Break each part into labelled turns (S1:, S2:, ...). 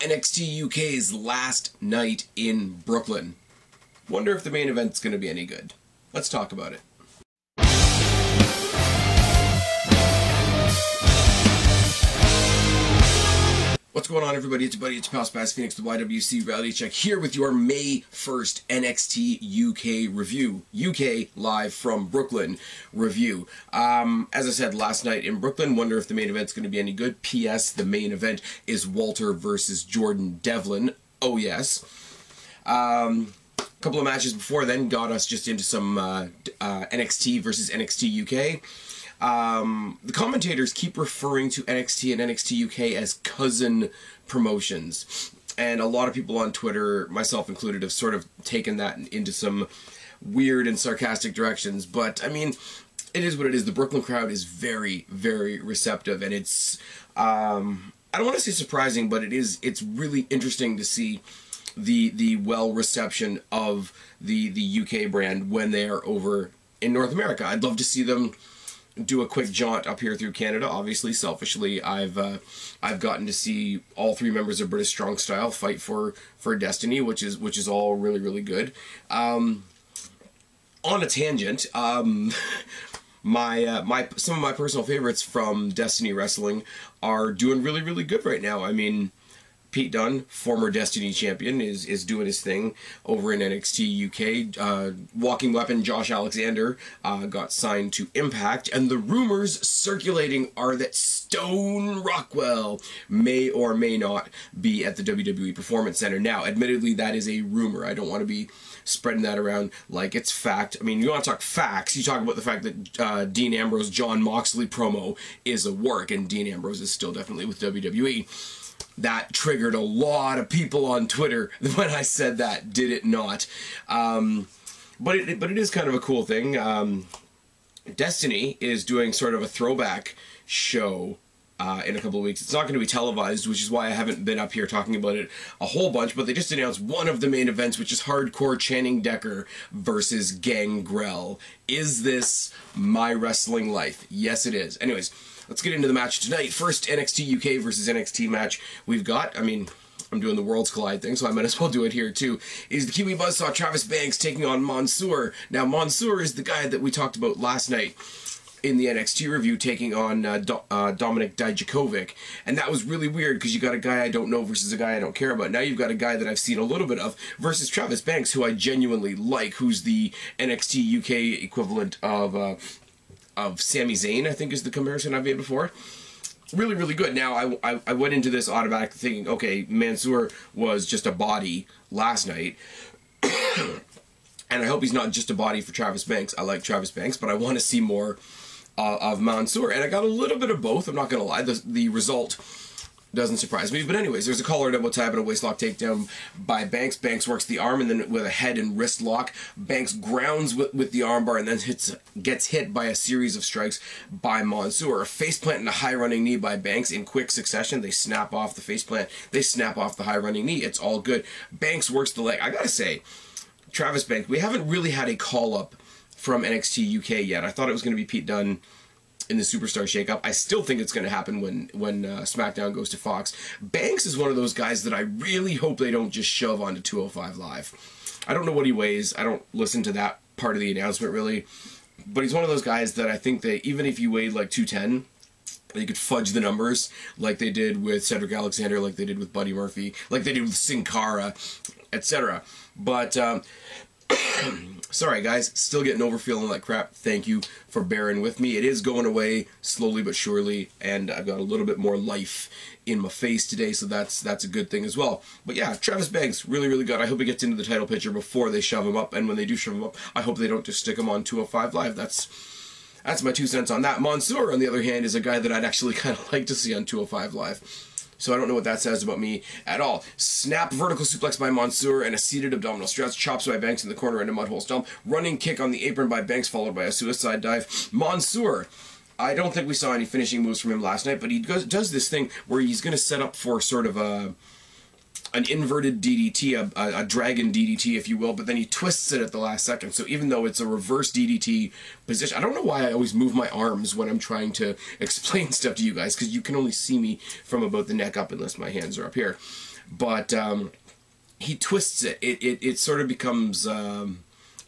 S1: NXT UK's last night in Brooklyn. Wonder if the main event's going to be any good. Let's talk about it. What's going on, everybody? It's your buddy, it's your pal Spaz Phoenix, the YWC Reality Check, here with your May 1st NXT UK review. UK live from Brooklyn review. As I said last night in Brooklyn, wonder if the main event's going to be any good. P.S. The main event is Walter versus Jordan Devlin. Oh, yes. A couple of matches before then got us just into some NXT versus NXT UK. The commentators keep referring to NXT and NXT UK as cousin promotions, and a lot of people on Twitter, myself included, have sort of taken that into some weird and sarcastic directions, but I mean, it is what it is. The Brooklyn crowd is very, very receptive, and it's, I don't want to say surprising, but it's really interesting to see the well reception of the UK brand when they are over in North America. I'd love to see them do a quick jaunt up here through Canada. Obviously, selfishly, I've gotten to see all three members of British Strong Style fight for Destiny, which is all really, really good. On a tangent, some of my personal favorites from Destiny Wrestling are doing really, really good right now. I mean, Pete Dunne, former Destiny champion, is doing his thing over in NXT UK. Walking Weapon Josh Alexander got signed to Impact, and the rumors circulating are that Stone Rockwell may or may not be at the WWE Performance Center. Now, admittedly, that is a rumor. I don't want to be spreading that around like it's fact. I mean, you want to talk facts, you talk about the fact that Dean Ambrose, Jon Moxley promo is a work, and Dean Ambrose is still definitely with WWE. That triggered a lot of people on Twitter when I said that, did it not? But it is kind of a cool thing. Destiny is doing sort of a throwback show in a couple of weeks. It's not going to be televised, which is why I haven't been up here talking about it a whole bunch, but they just announced one of the main events, which is Hardcore Channing Decker versus Gangrel. Is this my wrestling life? Yes, it is. Anyways, let's get into the match tonight. First NXT UK versus NXT match we've got. I mean, I'm doing the Worlds Collide thing, so I might as well do it here too. Is the Kiwi Buzzsaw Travis Banks taking on Mansoor. Now, Mansoor is the guy that we talked about last night in the NXT review, taking on Dominik Dijakovic. And that was really weird, because you got a guy I don't know versus a guy I don't care about. Now you've got a guy that I've seen a little bit of versus Travis Banks, who I genuinely like, who's the NXT UK equivalent of Sami Zayn, I think is the comparison I've made before. Really, really good. Now, I went into this automatically thinking, okay, Mansoor was just a body last night. And I hope he's not just a body for Travis Banks. I like Travis Banks, but I want to see more of Mansoor. And I got a little bit of both, I'm not going to lie. The result doesn't surprise me. But anyways, there's a collar double tap and a waistlock takedown by Banks. Banks works the arm, and then with a head and wrist lock, Banks grounds with the armbar, and then gets hit by a series of strikes by Mansoor. A faceplant and a high running knee by Banks in quick succession. They snap off the faceplant. They snap off the high running knee. It's all good. Banks works the leg. I gotta say, Travis Banks, we haven't really had a call-up from NXT UK yet. I thought it was going to be Pete Dunne in the Superstar Shakeup. I still think it's going to happen when SmackDown goes to Fox. Banks is one of those guys that I really hope they don't just shove onto 205 Live. I don't know what he weighs. I don't listen to that part of the announcement, really. But he's one of those guys that I think that even if you weighed like 210, they could fudge the numbers like they did with Cedric Alexander, like they did with Buddy Murphy, like they did with Sin Cara, etc. But sorry guys, still getting over feeling like crap. Thank you for bearing with me. It is going away slowly but surely, and I've got a little bit more life in my face today, so that's a good thing as well. But yeah, Travis Banks, really, really good. I hope he gets into the title picture before they shove him up, and when they do shove him up, I hope they don't just stick him on 205 Live. That's my 2 cents on that. Mansoor, on the other hand, is a guy that I'd actually kind of like to see on 205 Live. So I don't know what that says about me at all. Snap vertical suplex by Mansoor and a seated abdominal stretch. Chops by Banks in the corner and a mudhole stomp. Running kick on the apron by Banks, followed by a suicide dive. Mansoor, I don't think we saw any finishing moves from him last night, but he does this thing where he's going to set up for sort of a an inverted DDT, a dragon DDT, if you will, but then he twists it at the last second. So even though it's a reverse DDT position, I don't know why I always move my arms when I'm trying to explain stuff to you guys, because you can only see me from about the neck up unless my hands are up here. But he twists it. It sort of becomes...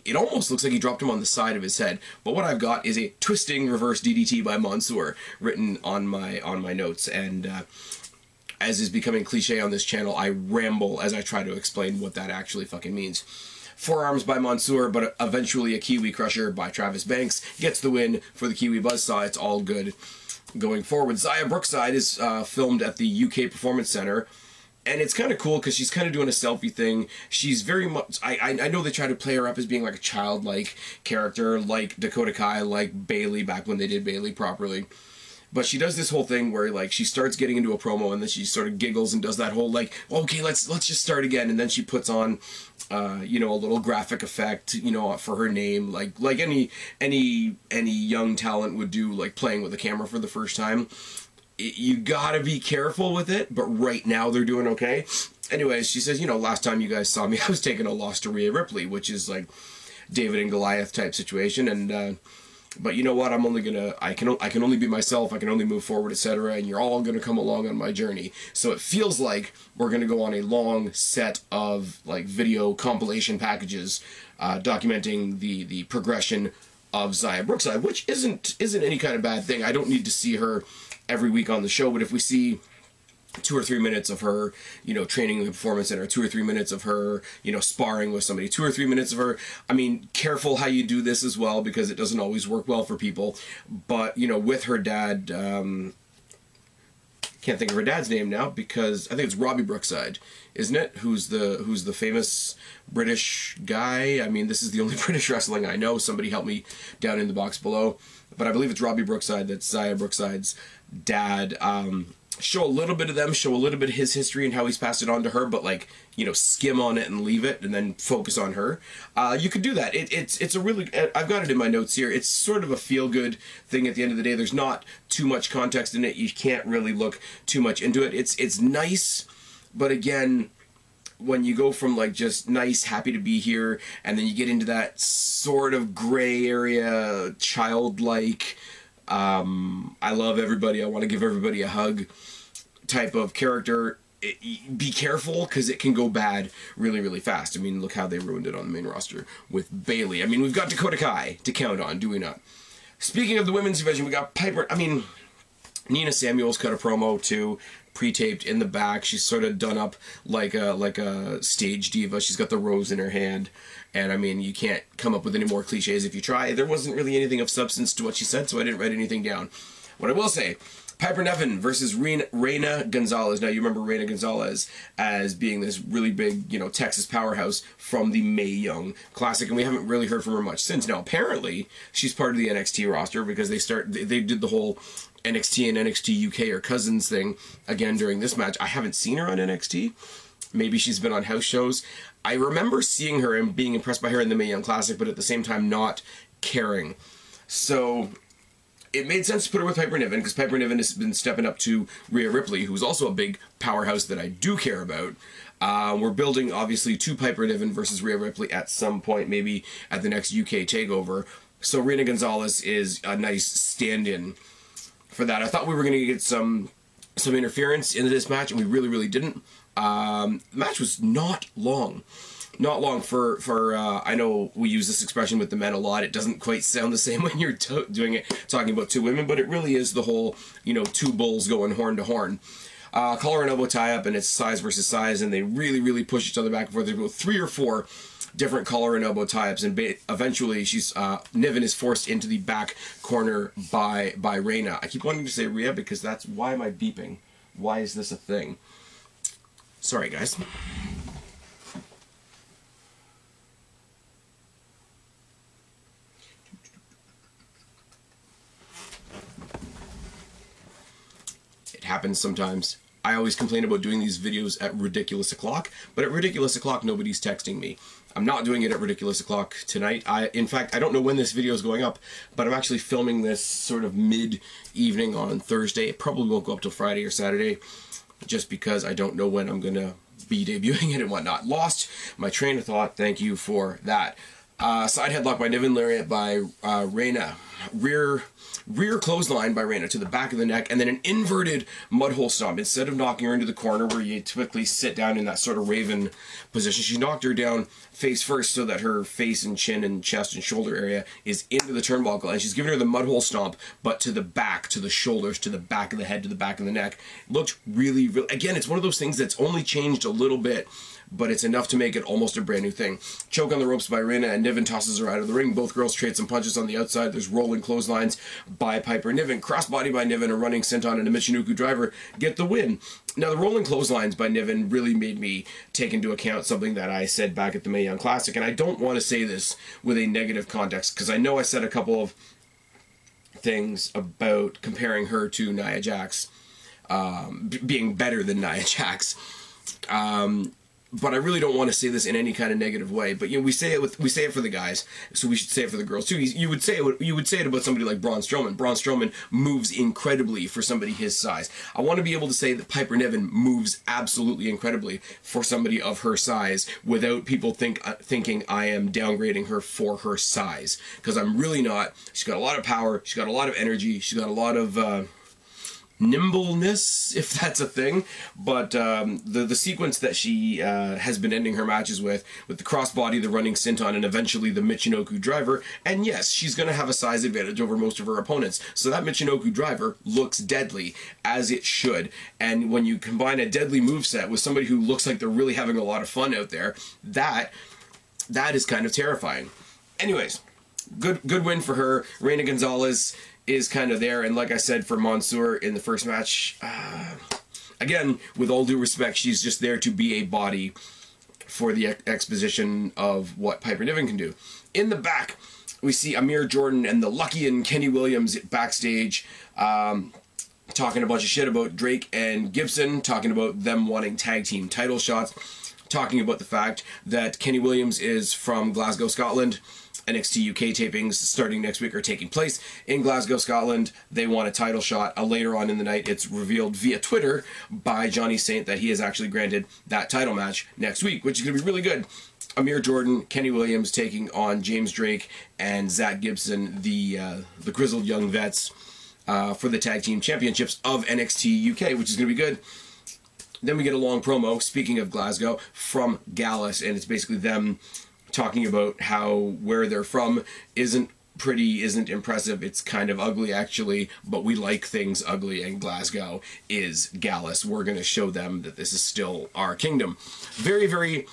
S1: it almost looks like he dropped him on the side of his head. But what I've got is a twisting reverse DDT by Mansoor written on my notes. And as is becoming cliche on this channel, I ramble as I try to explain what that actually fucking means. Forearms by Mansoor, but eventually a Kiwi Crusher by Travis Banks gets the win for the Kiwi Buzzsaw. It's all good going forward. Xia Brookside is filmed at the UK Performance Center. And it's kind of cool because she's kind of doing a selfie thing. She's very much... I know they try to play her up as being like a childlike character, like Dakota Kai, like Bayley, back when they did Bayley properly. But she does this whole thing where, like, she starts getting into a promo and then she sort of giggles and does that whole, like, okay, let's just start again. And then she puts on, you know, a little graphic effect, you know, for her name, like any young talent would do, like playing with a camera for the first time. You gotta be careful with it, but right now they're doing okay. Anyways, she says, you know, last time you guys saw me, I was taking a loss to Rhea Ripley, which is like David and Goliath type situation. And but you know what? I'm only gonna, I can only be myself. I can only move forward, etc. And you're all gonna come along on my journey. So it feels like we're gonna go on a long set of like video compilation packages documenting the progression of Xia Brookside, which isn't any kind of bad thing. I don't need to see her every week on the show, but if we see 2 or 3 minutes of her, you know, training in the Performance Center, 2 or 3 minutes of her, you know, sparring with somebody, 2 or 3 minutes of her, I mean, careful how you do this as well, because it doesn't always work well for people, but, you know, with her dad, can't think of her dad's name now, because I think it's Robbie Brookside, isn't it? Who's the famous British guy? I mean, this is the only British wrestling I know. Somebody help me down in the box below. But I believe it's Robbie Brookside, that's Xia Brookside's dad. Show a little bit of them, show a little bit of his history and how he's passed it on to her, but like, you know, skim on it and leave it and then focus on her. You could do that. It's a really, I've got it in my notes here. It's sort of a feel-good thing at the end of the day. There's not too much context in it. You can't really look too much into it. It's nice, but again, when you go from like just nice, happy to be here, and then you get into that sort of gray area, childlike, I love everybody, I want to give everybody a hug type of character, be careful, because it can go bad really, really fast. I mean, look how they ruined it on the main roster with Bayley. I mean, we've got Dakota Kai to count on, do we not? Speaking of the women's division, we got Piper. I mean, Nina Samuels cut a promo too, pre-taped in the back. She's sort of done up like a stage diva. She's got the rose in her hand. And I mean, you can't come up with any more cliches if you try. There wasn't really anything of substance to what she said, so I didn't write anything down. What I will say, Piper Niven versus Reina Gonzalez. Now, you remember Reina Gonzalez as being this really big, you know, Texas powerhouse from the Mae Young Classic, and we haven't really heard from her much since. Now, apparently, she's part of the NXT roster because they did the whole NXT and NXT UK or cousins thing again during this match. I haven't seen her on NXT. Maybe she's been on house shows. I remember seeing her and being impressed by her in the Mae Young Classic, but at the same time not caring. So it made sense to put her with Piper Niven, because Piper Niven has been stepping up to Rhea Ripley, who's also a big powerhouse that I do care about. We're building, obviously, to Piper Niven versus Rhea Ripley at some point, maybe at the next UK TakeOver. So Reina Gonzalez is a nice stand-in for that. I thought we were going to get some interference into this match, and we really, really didn't. The match was not long. Not long for I know we use this expression with the men a lot. It doesn't quite sound the same when you're doing it, talking about two women, but it really is the whole, you know, two bulls going horn to horn. Collar and elbow tie-up, and it's size versus size, and they really, really push each other back and forth. There's about 3 or 4 different collar and elbow tie-ups, and eventually Niven is forced into the back corner by Reina. I keep wanting to say Rhea because that's, why am I beeping? Why is this a thing? Sorry, guys. It happens sometimes. I always complain about doing these videos at ridiculous o'clock, but at ridiculous o'clock nobody's texting me. I'm not doing it at ridiculous o'clock tonight. In fact, I don't know when this video is going up, but I'm actually filming this sort of mid-evening on Thursday. It probably won't go up till Friday or Saturday, just because I don't know when I'm gonna be debuting it and whatnot. Lost my train of thought. Thank you for that. Side headlock by Niven, lariat by Reina. Rear clothesline by Reina to the back of the neck, and then an inverted mudhole stomp. Instead of knocking her into the corner where you typically sit down in that sort of raven position, she knocked her down face first so that her face and chin and chest and shoulder area is into the turnbuckle, and she's giving her the mudhole stomp, but to the back, to the shoulders, to the back of the head, to the back of the neck. It looked really, really, again, it's one of those things that's only changed a little bit, but it's enough to make it almost a brand new thing. Choke on the ropes by Reina, and Niven tosses her out of the ring. Both girls trade some punches on the outside. There's rolling clotheslines by Piper Niven. Crossbody by Niven, a running senton, and a Michinoku driver get the win. Now, the rolling clotheslines by Niven really made me take into account something that I said back at the Mae Young Classic, and I don't want to say this with a negative context, because I know I said a couple of things about comparing her to Nia Jax, being better than Nia Jax. But I really don't want to say this in any kind of negative way. But you know, we say it for the guys, so we should say it for the girls too. You would say it about somebody like Braun Strowman. Braun Strowman moves incredibly for somebody his size. I want to be able to say that Piper Niven moves absolutely incredibly for somebody of her size, without people thinking I am downgrading her for her size, because I'm really not. She's got a lot of power. She's got a lot of energy. She's got a lot of nimbleness, if that's a thing, but the sequence that she has been ending her matches with the crossbody, the running senton, and eventually the Michinoku driver, and yes, she's going to have a size advantage over most of her opponents, so that Michinoku driver looks deadly, as it should, and when you combine a deadly moveset with somebody who looks like they're really having a lot of fun out there, that is kind of terrifying. Anyways, good win for her. Reina Gonzalez is kind of there, and like I said for Mansoor in the first match, again, with all due respect, she's just there to be a body for the exposition of what Piper Niven can do. In the back, we see Amir Jordan and the Lucky and Kenny Williams backstage, talking a bunch of shit about Drake and Gibson, talking about them wanting tag team title shots, talking about the fact that Kenny Williams is from Glasgow, Scotland. NXT UK tapings starting next week are taking place in Glasgow, Scotland. They want a title shot. Later on in the night, it's revealed via Twitter by Johnny Saint that he is actually granted that title match next week, which is going to be really good. Amir Jordan, Kenny Williams taking on James Drake and Zach Gibson, the grizzled young vets, for the tag team championships of NXT UK, which is going to be good. Then we get a long promo, speaking of Glasgow, from Gallus, and it's basically them talking about how where they're from isn't pretty, isn't impressive, it's kind of ugly actually, but we like things ugly, and Glasgow is Gallus. We're going to show them that this is still our kingdom. Very, very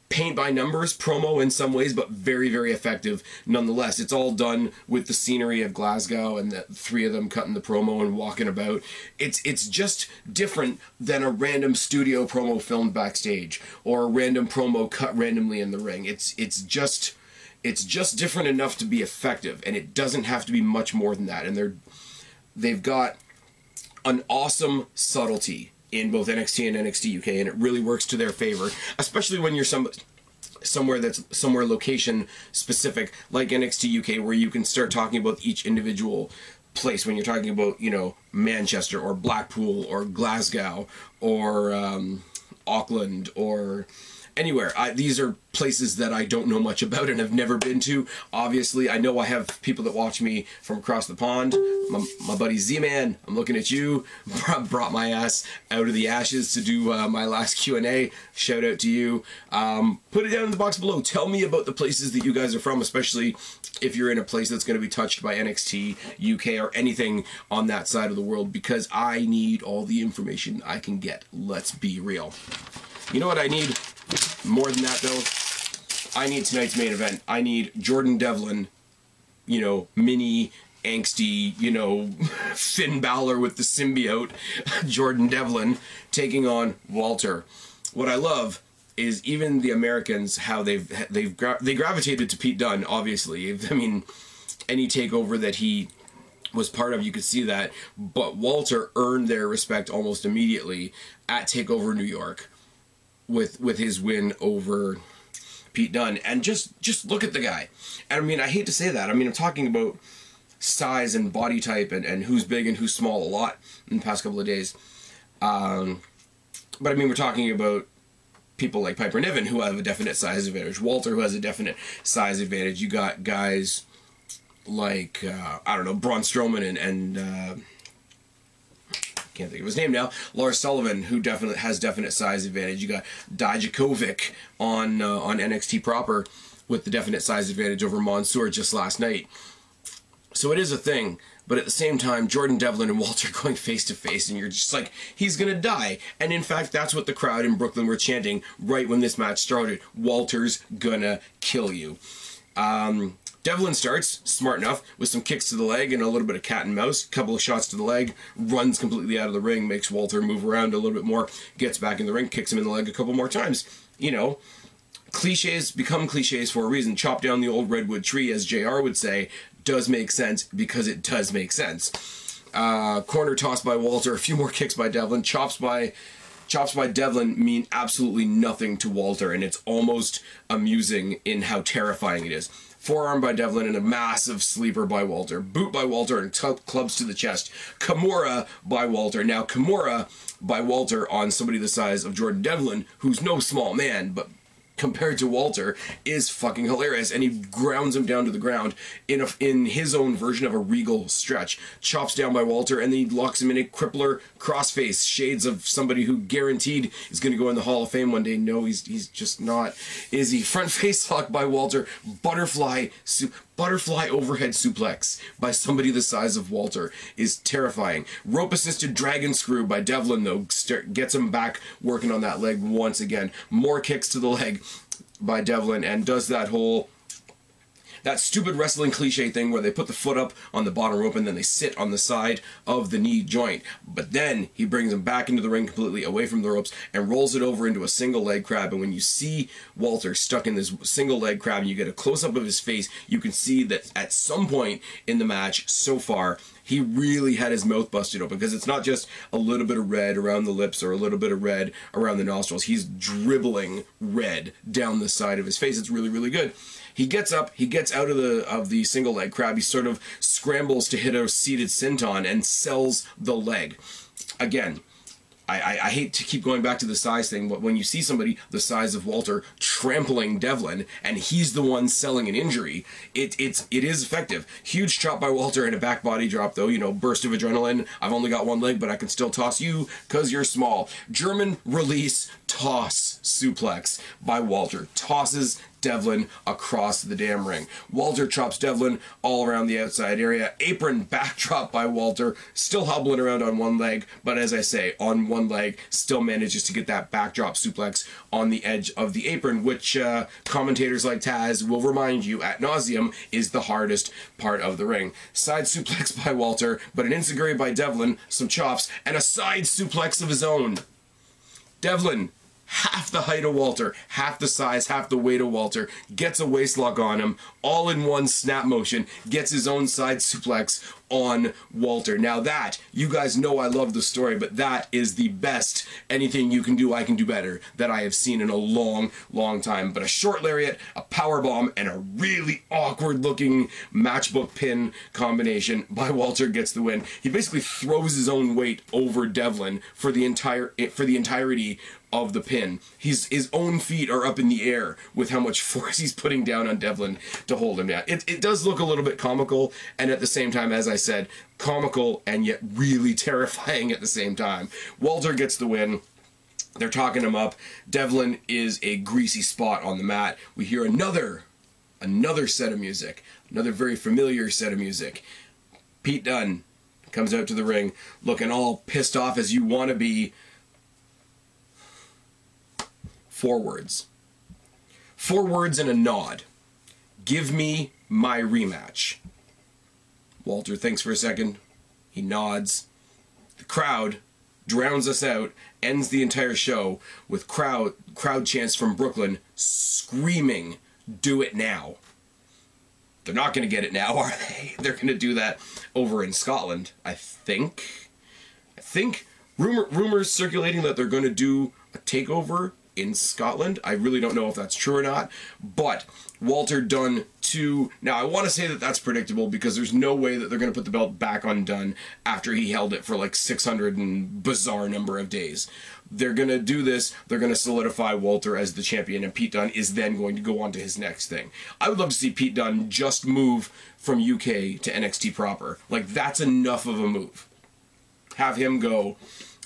S1: paint by numbers promo in some ways, but very, very effective nonetheless. It's all done with the scenery of Glasgow and the three of them cutting the promo and walking about. It's just different than a random studio promo filmed backstage or a random promo cut randomly in the ring. It's just different enough to be effective, and it doesn't have to be much more than that. And they've got an awesome subtlety in both NXT and NXT UK, and it really works to their favor, especially when you're somewhere location specific, like NXT UK, where you can start talking about each individual place. When you're talking about, you know, Manchester or Blackpool or Glasgow or Auckland or anywhere. These are places that I don't know much about and have never been to. Obviously, I know I have people that watch me from across the pond. My buddy Z-Man, I'm looking at you. Brought my ass out of the ashes to do my last Q&A. Shout out to you. Put it down in the box below. Tell me about the places that you guys are from, especially if you're in a place that's going to be touched by NXT UK or anything on that side of the world, because I need all the information I can get. Let's be real. You know what I need? More than that, though, I need tonight's main event. I need Jordan Devlin, you know, mini, angsty, you know, Finn Balor with the symbiote, Jordan Devlin, taking on Walter. What I love is even the Americans, how they gravitated to Pete Dunne, obviously. I mean, any takeover that he was part of, you could see that. But Walter earned their respect almost immediately at TakeOver New York with his win over Pete Dunne. And just look at the guy. And I mean, I hate to say that. I mean, I'm talking about size and body type and who's big and who's small a lot in the past couple of days. But I mean, we're talking about people like Piper Niven, who have a definite size advantage. Walter, who has a definite size advantage. You got guys like, I don't know, Braun Strowman and can't think of his name now, Lars Sullivan, who definitely has definite size advantage. You got Dijakovic on NXT proper with the definite size advantage over Mansoor just last night. So it is a thing, but at the same time, Jordan Devlin and Walter going face to face, and you're just like, he's gonna die. And in fact, that's what the crowd in Brooklyn were chanting right when this match started. Walter's gonna kill you. Devlin starts, smart enough, with some kicks to the leg and a little bit of cat and mouse, couple of shots to the leg, runs completely out of the ring, makes Walter move around a little bit more, gets back in the ring, kicks him in the leg a couple more times. You know, cliches become cliches for a reason. Chop down the old redwood tree, as JR would say, does make sense because it does make sense. Corner toss by Walter, a few more kicks by Devlin, chops by Devlin mean absolutely nothing to Walter, and it's almost amusing in how terrifying it is. Forearm by Devlin and a massive sleeper by Walter. Boot by Walter and clubs to the chest. Kimura by Walter. Now, Kimura by Walter on somebody the size of Jordan Devlin, who's no small man, but compared to Walter, is fucking hilarious, and he grounds him down to the ground in his own version of a regal stretch. Chops down by Walter, and then he locks him in a crippler crossface, shades of somebody who guaranteed is going to go in the Hall of Fame one day. No, he's just not, is he? Front face lock by Walter, butterfly overhead suplex by somebody the size of Walter is terrifying. Rope assisted dragon screw by Devlin, though, gets him back working on that leg once again. More kicks to the leg by Devlin, and does that stupid wrestling cliche thing where they put the foot up on the bottom rope and then they sit on the side of the knee joint. But then he brings him back into the ring completely away from the ropes and rolls it over into a single leg crab. And when you see Walter stuck in this single leg crab and you get a close-up of his face, you can see that at some point in the match so far, he really had his mouth busted open, because it's not just a little bit of red around the lips or a little bit of red around the nostrils. He's dribbling red down the side of his face. It's really, really good. He gets up, he gets out of the single leg crab, he sort of scrambles to hit a seated senton and sells the leg. Again, I hate to keep going back to the size thing, but when you see somebody the size of Walter trampling Devlin, and he's the one selling an injury, it is effective. Huge chop by Walter and a back body drop, though, you know, burst of adrenaline. I've only got one leg, but I can still toss you because you're small. German release toss suplex by Walter. Tosses Devlin across the damn ring. Walter chops Devlin all around the outside area. Apron backdrop by Walter, still hobbling around on one leg, but as I say, on one leg, still manages to get that backdrop suplex on the edge of the apron, which commentators like Taz will remind you ad nauseum is the hardest part of the ring. Side suplex by Walter, but an enziguri by Devlin, some chops, and a side suplex of his own. Devlin, half the height of Walter, half the size, half the weight of Walter, gets a waistlock on him, all in one snap motion, gets his own side suplex on Walter. Now that, you guys know I love the story, but that is the best anything you can do, I can do better, that I have seen in a long, long time. But a short lariat, a power bomb, and a really awkward looking matchbook pin combination by Walter gets the win. He basically throws his own weight over Devlin for the entirety of the pin. His own feet are up in the air with how much force he's putting down on Devlin to hold him down. It does look a little bit comical, and at the same time, as I said, comical and yet really terrifying at the same time. Walter gets the win. They're talking him up. Devlin is a greasy spot on the mat. We hear another set of music, another very familiar set of music. Pete Dunne comes out to the ring looking all pissed off as you want to be. 4 words. 4 words and a nod. Give me my rematch. Walter thinks for a second. He nods. The crowd drowns us out, ends the entire show with crowd chants from Brooklyn screaming, "Do it now." They're not going to get it now, are they? They're going to do that over in Scotland, I think. Rumors circulating that they're going to do a takeover in Scotland. I really don't know if that's true or not, but Walter Dunne to... Now, I want to say that that's predictable because there's no way that they're going to put the belt back on Dunne after he held it for like 600 and bizarre number of days. They're going to do this. They're going to solidify Walter as the champion, and Pete Dunne is then going to go on to his next thing. I would love to see Pete Dunne just move from UK to NXT proper. Like, that's enough of a move. Have him go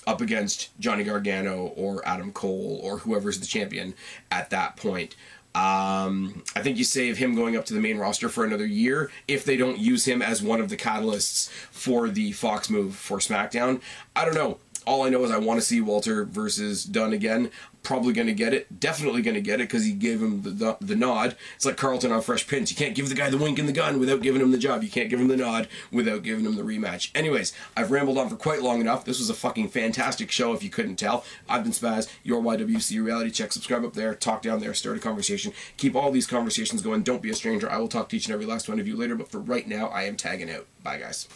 S1: up against Johnny Gargano or Adam Cole or whoever's the champion at that point. I think you save him going up to the main roster for another year if they don't use him as one of the catalysts for the Fox move for SmackDown. I don't know. All I know is I want to see Walter versus Dunne again. Probably going to get it. Definitely going to get it because he gave him the nod. It's like Carlton on Fresh Prince. You can't give the guy the wink and the gun without giving him the job. You can't give him the nod without giving him the rematch. Anyways, I've rambled on for quite long enough. This was a fucking fantastic show if you couldn't tell. I've been Spaz, your YWC Reality Check. Subscribe up there, talk down there, start a conversation. Keep all these conversations going. Don't be a stranger. I will talk to each and every last one of you later, but for right now, I am tagging out. Bye, guys.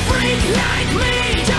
S2: Freak like me.